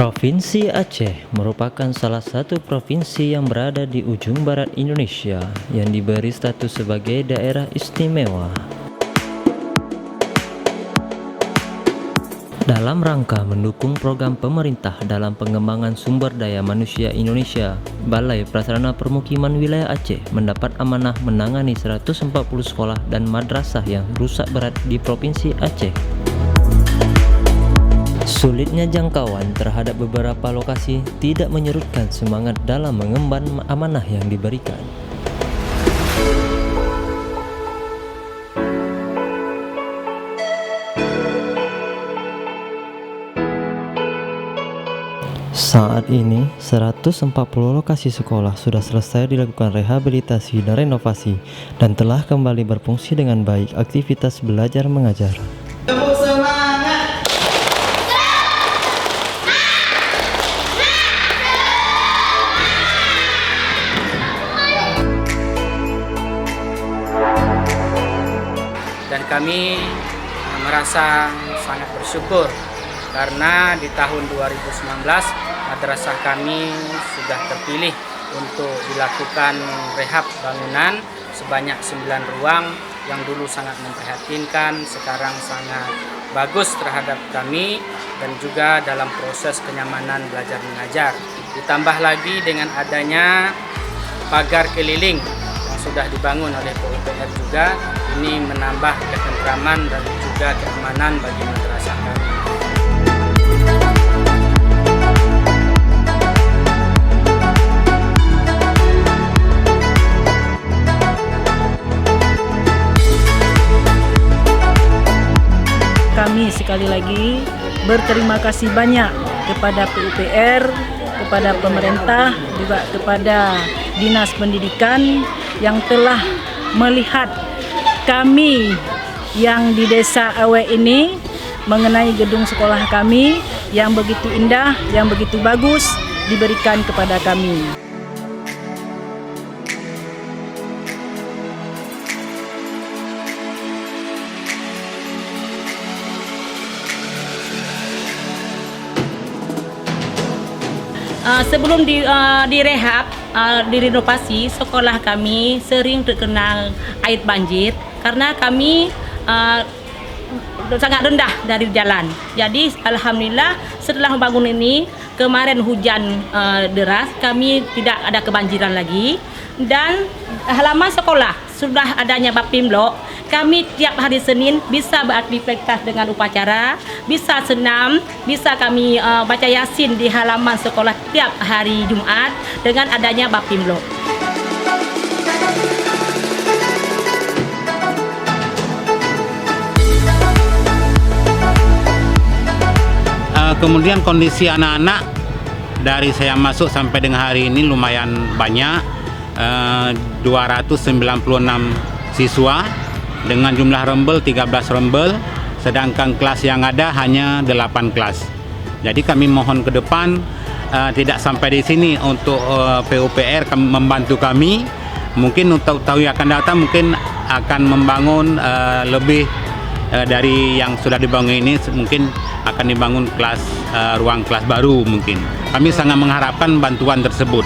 Provinsi Aceh merupakan salah satu provinsi yang berada di ujung barat Indonesia yang diberi status sebagai daerah istimewa. Dalam rangka mendukung program pemerintah dalam pengembangan sumber daya manusia Indonesia, Balai Prasarana Permukiman Wilayah Aceh mendapat amanah menangani 140 sekolah dan madrasah yang rusak berat di Provinsi Aceh. Sulitnya jangkauan terhadap beberapa lokasi tidak menyurutkan semangat dalam mengemban amanah yang diberikan. Saat ini, 140 lokasi sekolah sudah selesai dilakukan rehabilitasi dan renovasi dan telah kembali berfungsi dengan baik aktivitas belajar mengajar. Dan kami merasa sangat bersyukur karena di tahun 2019 madrasah kami sudah terpilih untuk dilakukan rehab bangunan sebanyak 9 ruang yang dulu sangat memprihatinkan, sekarang sangat bagus terhadap kami dan juga dalam proses kenyamanan belajar mengajar. Ditambah lagi dengan adanya pagar keliling yang sudah dibangun oleh PUPR juga, ini menambah ketentraman dan juga keamanan bagi madrasah kami. Kami sekali lagi berterima kasih banyak kepada PUPR, kepada pemerintah, juga kepada Dinas Pendidikan yang telah melihat kami yang di Desa Awe ini mengenai gedung sekolah kami yang begitu indah, yang begitu bagus diberikan kepada kami. Sebelum direhab, direnovasi, sekolah kami sering terkena air banjir karena kami sangat rendah dari jalan. Jadi alhamdulillah setelah membangun ini, kemarin hujan deras, kami tidak ada kebanjiran lagi. Dan halaman sekolah sudah adanya Bapimlo, kami tiap hari Senin bisa beraktivitas dengan upacara, bisa senam, bisa kami baca Yasin di halaman sekolah tiap hari Jumat dengan adanya Bapimlo. Kemudian kondisi anak-anak dari saya masuk sampai dengan hari ini lumayan banyak, 296 siswa dengan jumlah rembel 13 rembel, sedangkan kelas yang ada hanya 8 kelas. Jadi kami mohon ke depan tidak sampai di sini untuk PUPR membantu kami, mungkin untuk tahun yang akan datang mungkin akan membangun lebih dari yang sudah dibangun ini, mungkin akan dibangun ruang kelas baru mungkin. Kami sangat mengharapkan bantuan tersebut.